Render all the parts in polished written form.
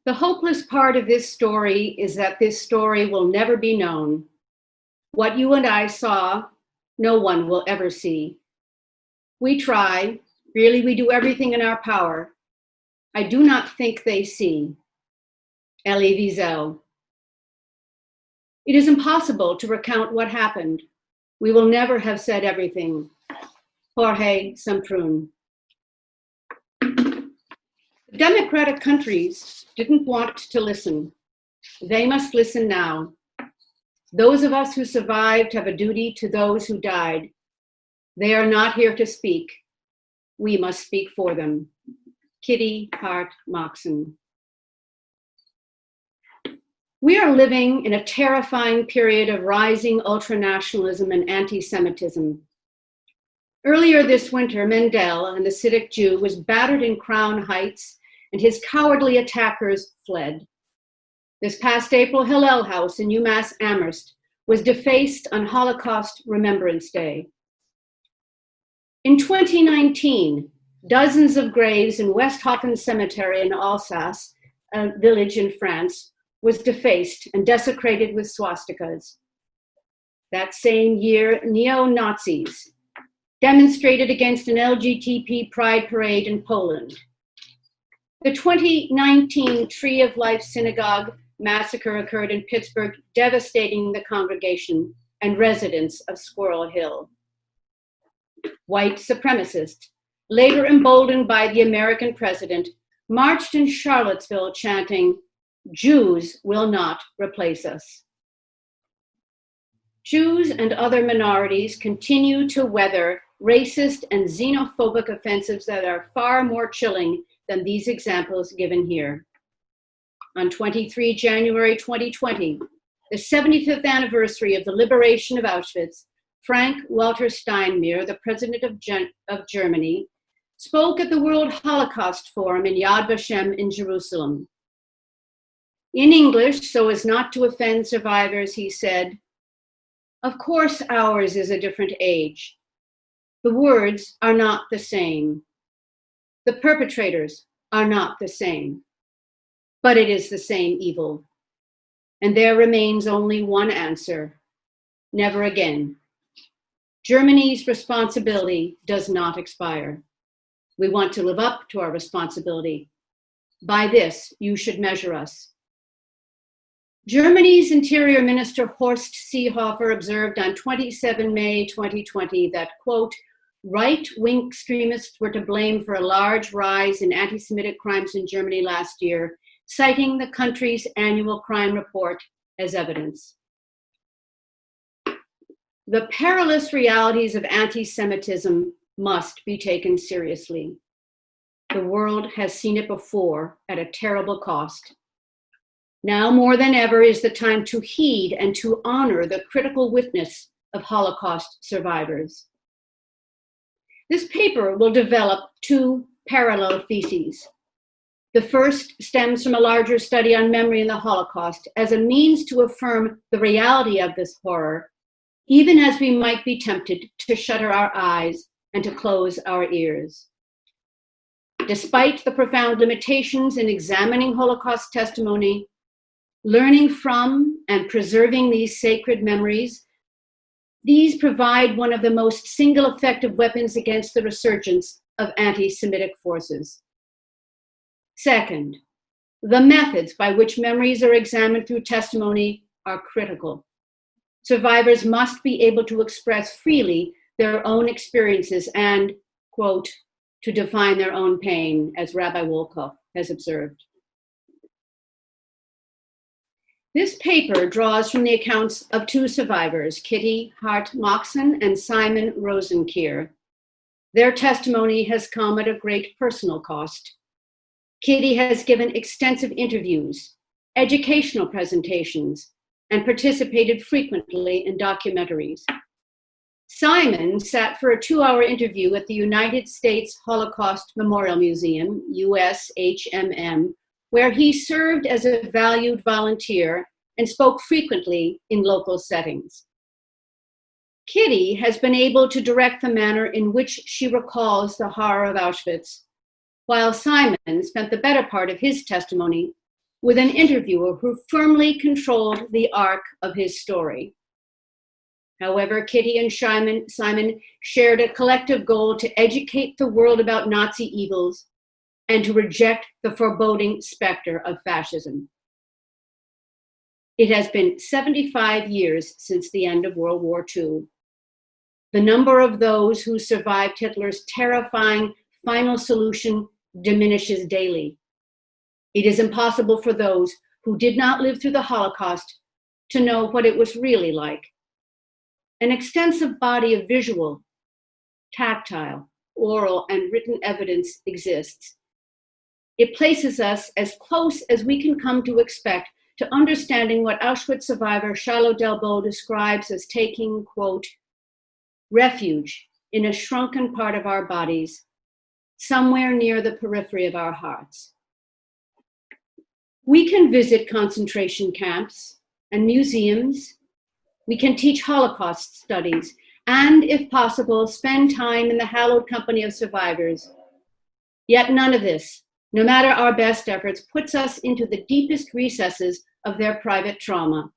The hopeless part of this story is that this story will never be known. What you and I saw, no one will ever see. We try, really we do everything in our power. I do not think they see. Elie Wiesel. It is impossible to recount what happened. We will never have said everything. Jorge Semprún. The democratic countries didn't want to listen. They must listen now. Those of us who survived have a duty to those who died. They are not here to speak. We must speak for them. Kitty Hart-Moxon. We are living in a terrifying period of rising ultranationalism and anti-Semitism. Earlier this winter, Mendel, an Hasidic Jew, was battered in Crown Heights and his cowardly attackers fled. This past April, Hillel House in UMass Amherst was defaced on Holocaust Remembrance Day. In 2019, dozens of graves in Westhoffen Cemetery in Alsace, a village in France, was defaced and desecrated with swastikas. That same year, neo-Nazis demonstrated against an LGBT pride parade in Poland. The 2019 Tree of Life Synagogue massacre occurred in Pittsburgh, devastating the congregation and residents of Squirrel Hill. White supremacists, later emboldened by the American president, marched in Charlottesville chanting, "Jews will not replace us." Jews and other minorities continue to weather racist and xenophobic offensives that are far more chilling than these examples given here. On 23 January 2020, the 75th anniversary of the liberation of Auschwitz, Frank-Walter Steinmeier, the president of Germany, spoke at the World Holocaust Forum in Yad Vashem in Jerusalem. In English, so as not to offend survivors, he said, "Of course ours is a different age. The words are not the same. The perpetrators are not the same. But it is the same evil. And there remains only one answer: never again. Germany's responsibility does not expire. We want to live up to our responsibility. By this, you should measure us." Germany's Interior Minister Horst Seehofer observed on 27 May 2020 that, quote, "right-wing extremists were to blame for a large rise in anti-Semitic crimes in Germany last year, citing the country's annual crime report as evidence." The perilous realities of anti-Semitism must be taken seriously. The world has seen it before at a terrible cost. Now more than ever is the time to heed and to honor the critical witness of Holocaust survivors. This paper will develop two parallel theses. The first stems from a larger study on memory in the Holocaust as a means to affirm the reality of this horror, even as we might be tempted to shutter our eyes and to close our ears. Despite the profound limitations in examining Holocaust testimony, learning from and preserving these sacred memories, these provide one of the most single effective weapons against the resurgence of anti-Semitic forces. Second, the methods by which memories are examined through testimony are critical. Survivors must be able to express freely their own experiences and, quote, to define their own pain, as Rabbi Wolkoff has observed. This paper draws from the accounts of two survivors, Kitty Hart-Moxon and Simon Rosenkier. Their testimony has come at a great personal cost. Kitty has given extensive interviews, educational presentations, and participated frequently in documentaries. Simon sat for a 2-hour interview at the United States Holocaust Memorial Museum, USHMM, where he served as a valued volunteer and spoke frequently in local settings. Kitty has been able to direct the manner in which she recalls the horror of Auschwitz, while Simon spent the better part of his testimony with an interviewer who firmly controlled the arc of his story. However, Kitty and Simon shared a collective goal to educate the world about Nazi evils and to reject the foreboding specter of fascism. It has been 75 years since the end of World War II. The number of those who survived Hitler's terrifying final solution diminishes daily. It is impossible for those who did not live through the Holocaust to know what it was really like. An extensive body of visual, tactile, oral, and written evidence exists. It places us as close as we can come to expect to understanding what Auschwitz survivor Charlotte Delbo describes as taking, quote, refuge in a shrunken part of our bodies, somewhere near the periphery of our hearts. We can visit concentration camps and museums. We can teach Holocaust studies, and if possible, spend time in the hallowed company of survivors. Yet none of this, no matter our best efforts, puts us into the deepest recesses of their private trauma.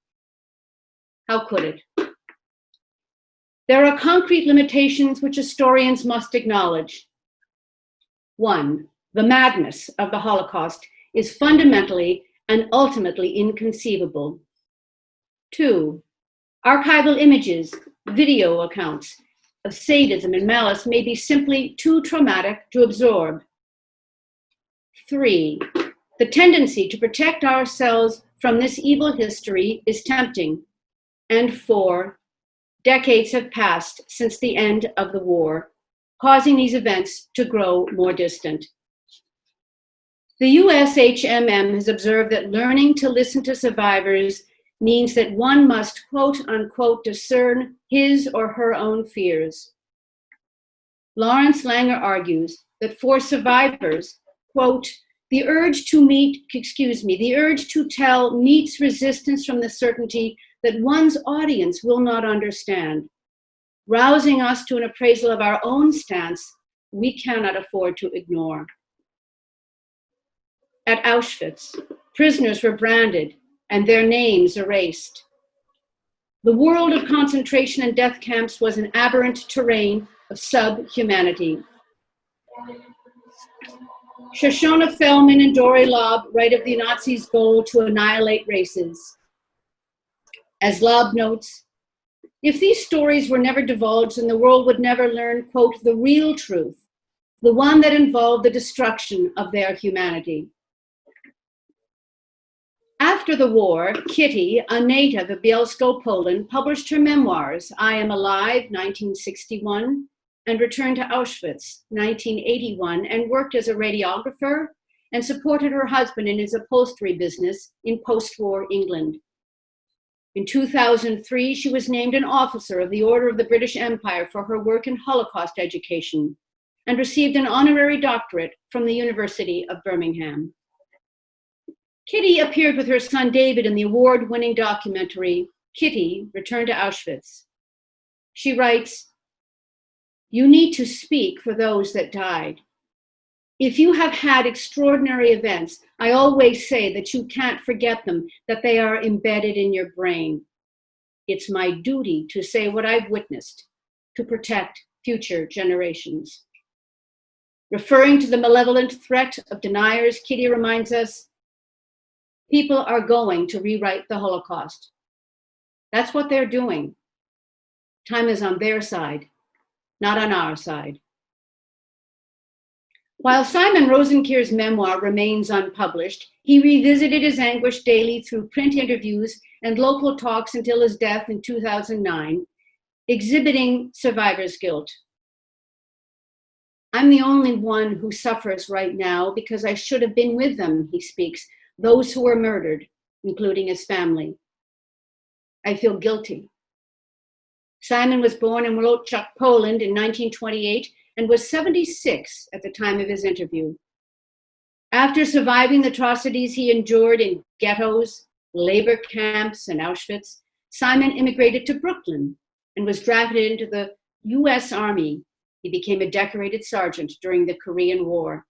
How could it? There are concrete limitations which historians must acknowledge. One, the madness of the Holocaust is fundamentally and ultimately inconceivable. Two, archival images, video accounts of sadism and malice may be simply too traumatic to absorb. Three, the tendency to protect ourselves from this evil history is tempting. And four, decades have passed since the end of the war, causing these events to grow more distant. The USHMM has observed that learning to listen to survivors means that one must, quote unquote, discern his or her own fears. Lawrence Langer argues that for survivors, quote, the urge to tell meets resistance from the certainty that one's audience will not understand, rousing us to an appraisal of our own stance we cannot afford to ignore. At Auschwitz, prisoners were branded and their names erased. The world of concentration and death camps was an aberrant terrain of subhumanity. Shoshana Fellman and Dory Lobb write of the Nazis' goal to annihilate races. As Lobb notes, if these stories were never divulged, then the world would never learn, quote, the real truth, the one that involved the destruction of their humanity. After the war, Kitty, a native of Bielsko, Poland, published her memoirs, I Am Alive, 1961, and Returned to Auschwitz, 1981, and worked as a radiographer and supported her husband in his upholstery business in post-war England. In 2003, she was named an officer of the Order of the British Empire for her work in Holocaust education and received an honorary doctorate from the University of Birmingham. Kitty appeared with her son David in the award-winning documentary, Kitty, Return to Auschwitz. She writes, you need to speak for those that died. If you have had extraordinary events, I always say that you can't forget them, that they are embedded in your brain. It's my duty to say what I've witnessed, to protect future generations. Referring to the malevolent threat of deniers, Kitty reminds us, people are going to rewrite the Holocaust. That's what they're doing. Time is on their side, not on our side. While Simon Rosenkirch's memoir remains unpublished, he revisited his anguish daily through print interviews and local talks until his death in 2009, exhibiting survivor's guilt. I'm the only one who suffers right now because I should have been with them, he speaks, those who were murdered, including his family. I feel guilty. Simon was born in Wrocław, Poland in 1928 and was 76 at the time of his interview. After surviving the atrocities he endured in ghettos, labor camps, and Auschwitz, Simon immigrated to Brooklyn and was drafted into the US Army. He became a decorated sergeant during the Korean War.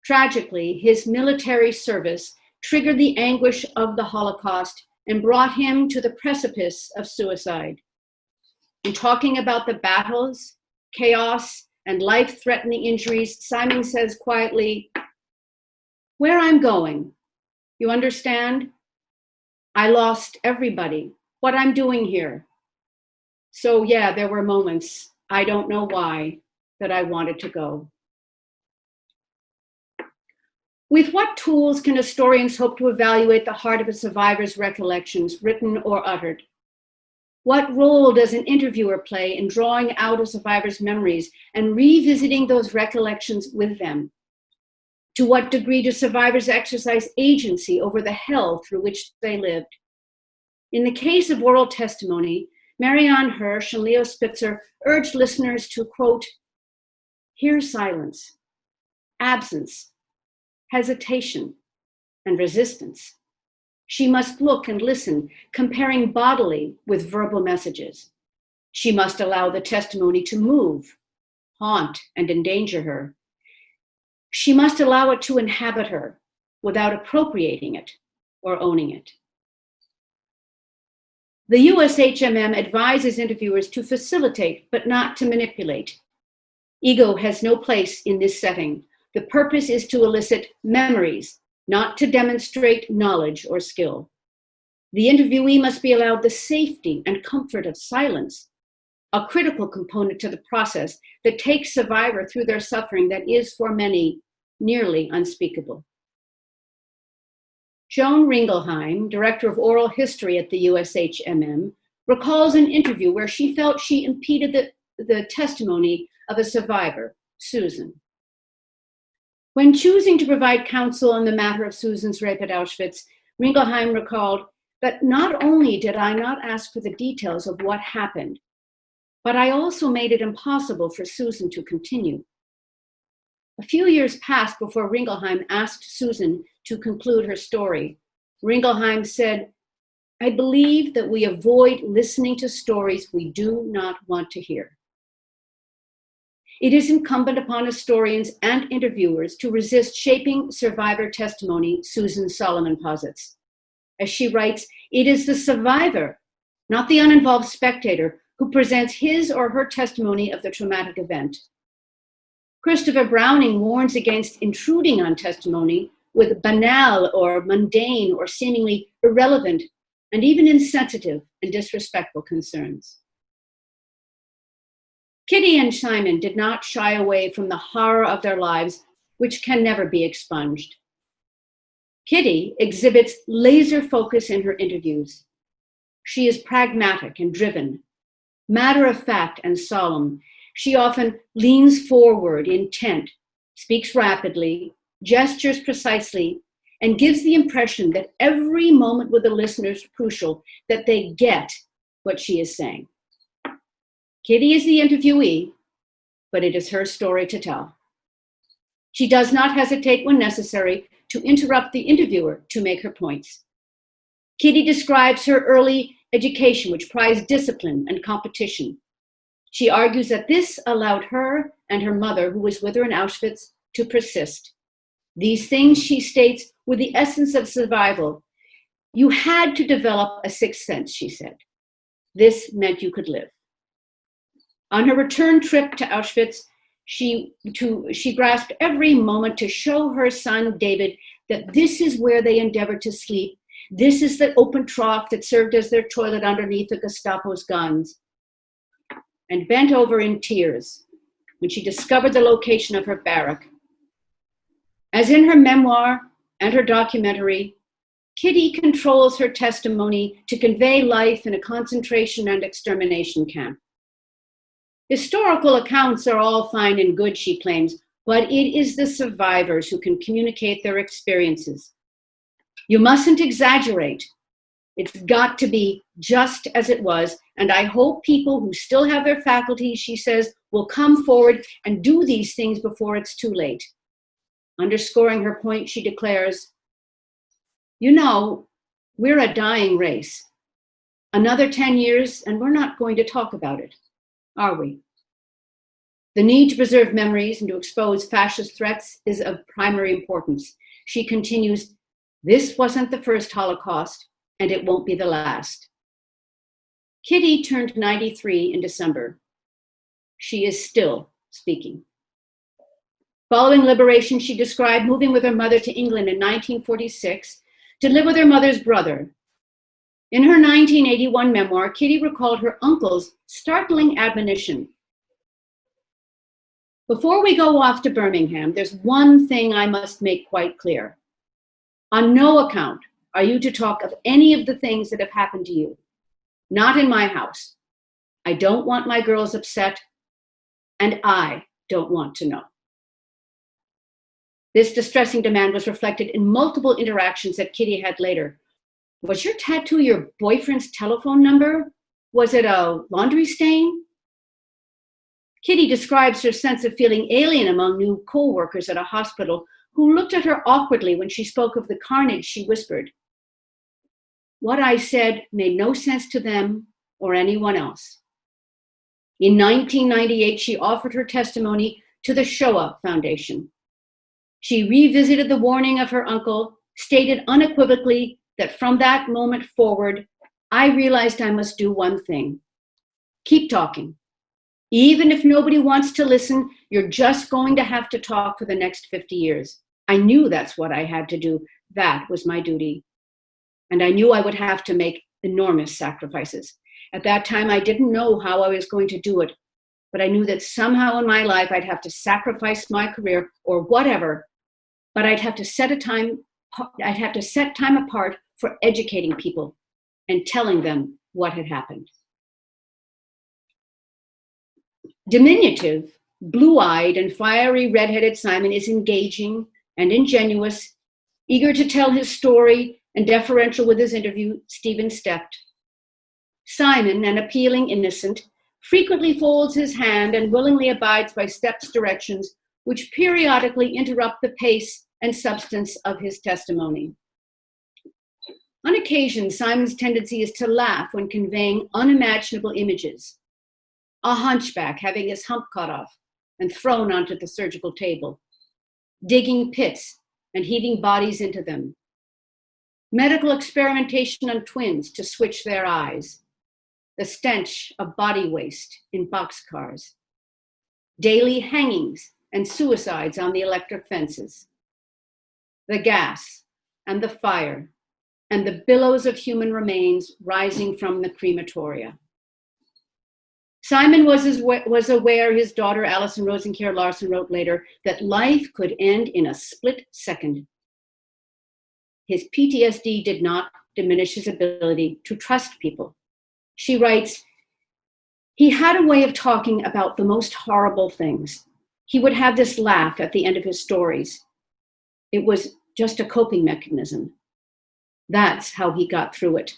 Tragically, his military service triggered the anguish of the Holocaust and brought him to the precipice of suicide. In talking about the battles, chaos, and life-threatening injuries, Simon says quietly, "Where I'm going, you understand? I lost everybody. What I'm doing here. So yeah, there were moments, I don't know why, that I wanted to go." With what tools can historians hope to evaluate the heart of a survivor's recollections, written or uttered? What role does an interviewer play in drawing out a survivor's memories and revisiting those recollections with them? To what degree do survivors exercise agency over the hell through which they lived? In the case of oral testimony, Marianne Hirsch and Leo Spitzer urged listeners to, quote, hear silence, absence, hesitation, and resistance. She must look and listen, comparing bodily with verbal messages. She must allow the testimony to move, haunt, and endanger her. She must allow it to inhabit her without appropriating it or owning it. The USHMM advises interviewers to facilitate, but not to manipulate. Ego has no place in this setting. The purpose is to elicit memories, not to demonstrate knowledge or skill. The interviewee must be allowed the safety and comfort of silence, a critical component to the process that takes survivor through their suffering that is, for many, nearly unspeakable. Joan Ringelheim, director of oral history at the USHMM, recalls an interview where she felt she impeded the testimony of a survivor, Susan. When choosing to provide counsel on the matter of Susan's rape at Auschwitz, Ringelheim recalled that not only did I not ask for the details of what happened, but I also made it impossible for Susan to continue. A few years passed before Ringelheim asked Susan to conclude her story. Ringelheim said, I believe that we avoid listening to stories we do not want to hear. It is incumbent upon historians and interviewers to resist shaping survivor testimony, Susan Solomon posits. As she writes, it is the survivor, not the uninvolved spectator, who presents his or her testimony of the traumatic event. Christopher Browning warns against intruding on testimony with banal or mundane or seemingly irrelevant and even insensitive and disrespectful concerns. Kitty and Simon did not shy away from the horror of their lives, which can never be expunged. Kitty exhibits laser focus in her interviews. She is pragmatic and driven, matter of fact and solemn. She often leans forward, intent, speaks rapidly, gestures precisely, and gives the impression that every moment with the listener is crucial, that they get what she is saying. Kitty is the interviewee, but it is her story to tell. She does not hesitate when necessary to interrupt the interviewer to make her points. Kitty describes her early education, which prized discipline and competition. She argues that this allowed her and her mother, who was with her in Auschwitz, to persist. These things, she states, were the essence of survival. You had to develop a sixth sense, she said. This meant you could live. On her return trip to Auschwitz, she grasped every moment to show her son, David, that this is where they endeavored to sleep. This is the open trough that served as their toilet underneath the Gestapo's guns. And bent over in tears when she discovered the location of her barrack. As in her memoir and her documentary, Kitty controls her testimony to convey life in a concentration and extermination camp. Historical accounts are all fine and good, she claims, but it is the survivors who can communicate their experiences. You mustn't exaggerate. It's got to be just as it was, and I hope people who still have their faculties, she says, will come forward and do these things before it's too late. Underscoring her point, she declares, you know, we're a dying race. Another 10 years, and we're not going to talk about it, are we? The need to preserve memories and to expose fascist threats is of primary importance. She continues, This wasn't the first Holocaust, and it won't be the last. Kitty turned 93 in December. She is still speaking. Following liberation, she described moving with her mother to England in 1946 to live with her mother's brother. In her 1981 memoir, Kitty recalled her uncle's startling admonition. Before we go off to Birmingham, there's one thing I must make quite clear. On no account are you to talk of any of the things that have happened to you. Not in my house. I don't want my girls upset, and I don't want to know. This distressing demand was reflected in multiple interactions that Kitty had later. Was your tattoo your boyfriend's telephone number? Was it a laundry stain? Kitty describes her sense of feeling alien among new co-workers at a hospital who looked at her awkwardly when she spoke of the carnage. She whispered, "What I said made no sense to them or anyone else." In 1998, she offered her testimony to the Shoah Foundation. She revisited the warning of her uncle, stated unequivocally that from that moment forward, I realized I must do one thing. Keep talking. Even if nobody wants to listen, you're just going to have to talk for the next 50 years. I knew that's what I had to do. That was my duty. And I knew I would have to make enormous sacrifices. At that time, I didn't know how I was going to do it, but I knew that somehow in my life I'd have to sacrifice my career or whatever, but I'd have to set time apart for educating people and telling them what had happened. Diminutive, blue-eyed, and fiery red-headed Simon is engaging and ingenuous, eager to tell his story and deferential with his interview, Stephen stepped. Simon, an appealing innocent, frequently folds his hand and willingly abides by Stepp's directions, which periodically interrupt the pace and substance of his testimony. On occasion, Simon's tendency is to laugh when conveying unimaginable images. A hunchback having his hump cut off and thrown onto the surgical table, digging pits and heaving bodies into them, medical experimentation on twins to switch their eyes, the stench of body waste in boxcars, daily hangings and suicides on the electric fences, the gas and the fire and the billows of human remains rising from the crematoria. Simon was aware, his daughter Alison Rosenkjaer Larson wrote later, that life could end in a split second. His PTSD did not diminish his ability to trust people. She writes, he had a way of talking about the most horrible things. He would have this laugh at the end of his stories. It was just a coping mechanism. That's how he got through it.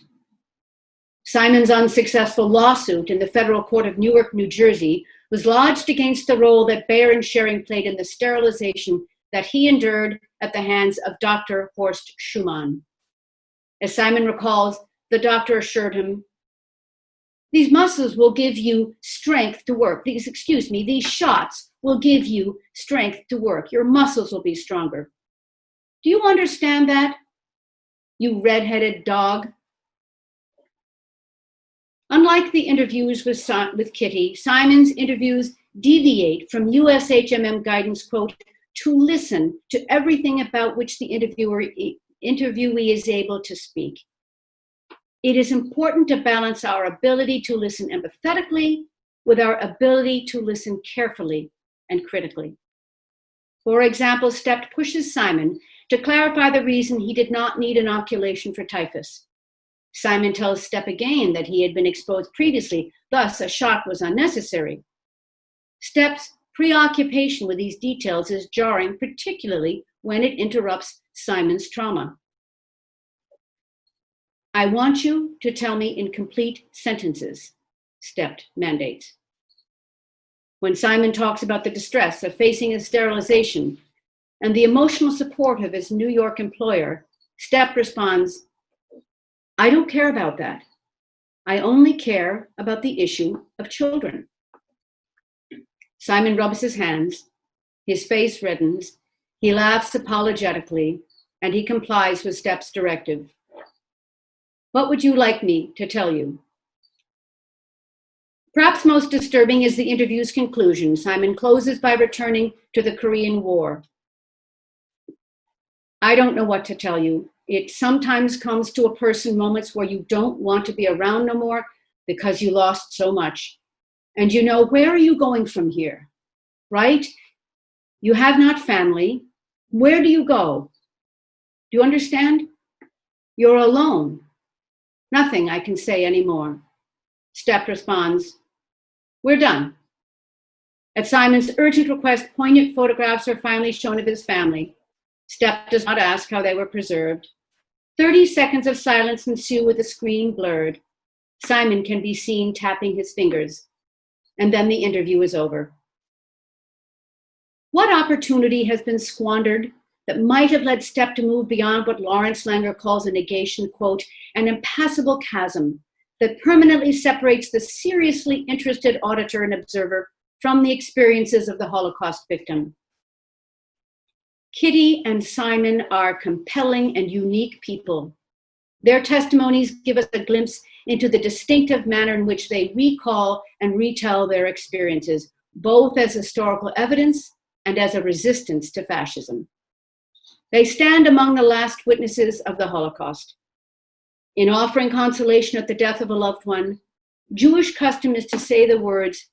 Simon's unsuccessful lawsuit in the federal court of Newark, New Jersey, was lodged against the role that Bayer and Schering played in the sterilization that he endured at the hands of Dr. Horst Schumann. As Simon recalls, the doctor assured him, "These muscles will give you strength to work. These shots will give you strength to work. Your muscles will be stronger. Do you understand that, you red-headed dog?" Unlike the interviews with Kitty, Simon's interviews deviate from USHMM guidance, quote, to listen to everything about which the interviewee is able to speak. It is important to balance our ability to listen empathetically with our ability to listen carefully and critically. For example, Stepp pushes Simon to clarify the reason he did not need inoculation for typhus. Simon tells Stepp again that he had been exposed previously, thus a shot was unnecessary. Stepp's preoccupation with these details is jarring, particularly when it interrupts Simon's trauma. "I want you to tell me in complete sentences," Stepp mandates. When Simon talks about the distress of facing his sterilization and the emotional support of his New York employer, Stepp responds, "I don't care about that. I only care about the issue of children." Simon rubs his hands, his face reddens, he laughs apologetically, and he complies with Stepp's directive. What would you like me to tell you? Perhaps most disturbing is the interview's conclusion. Simon closes by returning to the Korean War. I don't know what to tell you. It sometimes comes to a person moments where you don't want to be around no more because you lost so much. And you know, where are you going from here, right? You have not family. Where do you go? Do you understand? You're alone. Nothing I can say anymore. Stepp responds, we're done. At Simon's urgent request, poignant photographs are finally shown of his family. Stepp does not ask how they were preserved. 30 seconds of silence ensue with the screen blurred. Simon can be seen tapping his fingers, and then the interview is over. What opportunity has been squandered that might have led Stepp to move beyond what Lawrence Langer calls a negation, quote, an impassable chasm that permanently separates the seriously interested auditor and observer from the experiences of the Holocaust victim? Kitty and Simon are compelling and unique people. Their testimonies give us a glimpse into the distinctive manner in which they recall and retell their experiences, both as historical evidence and as a resistance to fascism. They stand among the last witnesses of the Holocaust. In offering consolation at the death of a loved one, Jewish custom is to say the words,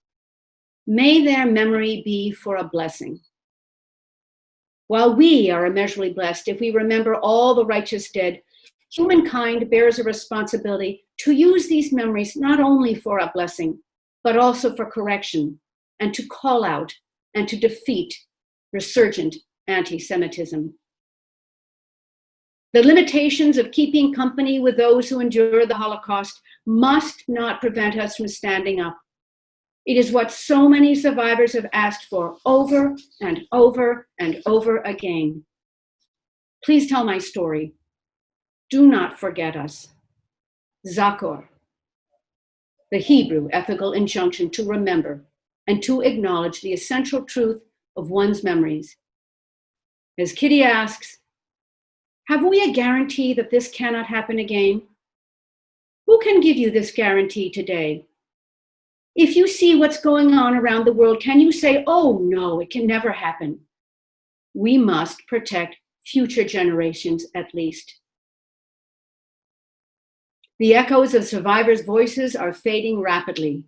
"May their memory be for a blessing." While we are immeasurably blessed if we remember all the righteous dead, humankind bears a responsibility to use these memories not only for a blessing, but also for correction and to call out and to defeat resurgent anti-Semitism. The limitations of keeping company with those who endured the Holocaust must not prevent us from standing up. It is what so many survivors have asked for over and over and over again. Please tell my story. Do not forget us. Zakor, the Hebrew ethical injunction to remember and to acknowledge the essential truth of one's memories. As Kitty asks, have we a guarantee that this cannot happen again? Who can give you this guarantee today? If you see what's going on around the world, can you say, oh no, it can never happen? We must protect future generations at least. The echoes of survivors' voices are fading rapidly.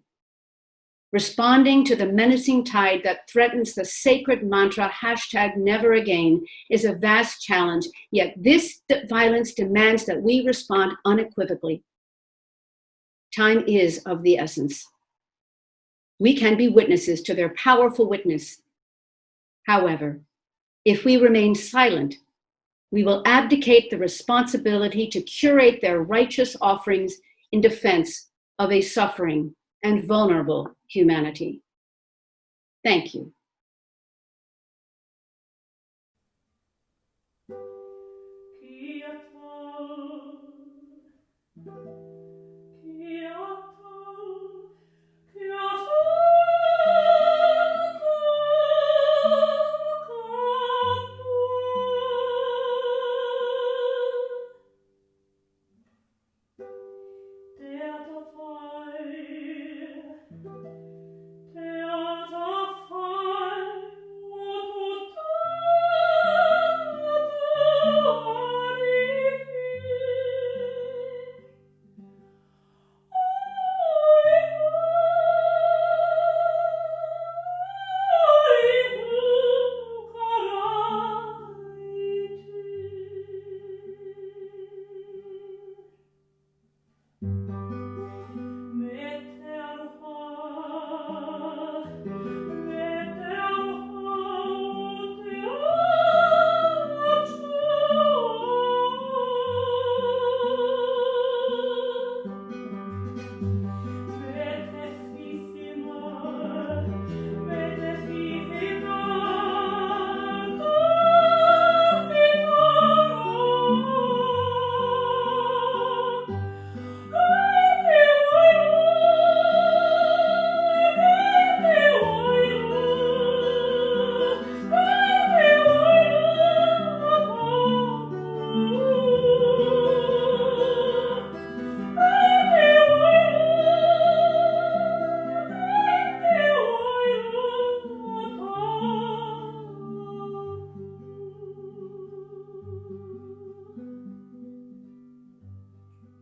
Responding to the menacing tide that threatens the sacred mantra, #neveragain, is a vast challenge, yet this violence demands that we respond unequivocally. Time is of the essence. We can be witnesses to their powerful witness. However, if we remain silent, we will abdicate the responsibility to curate their righteous offerings in defense of a suffering and vulnerable humanity. Thank you.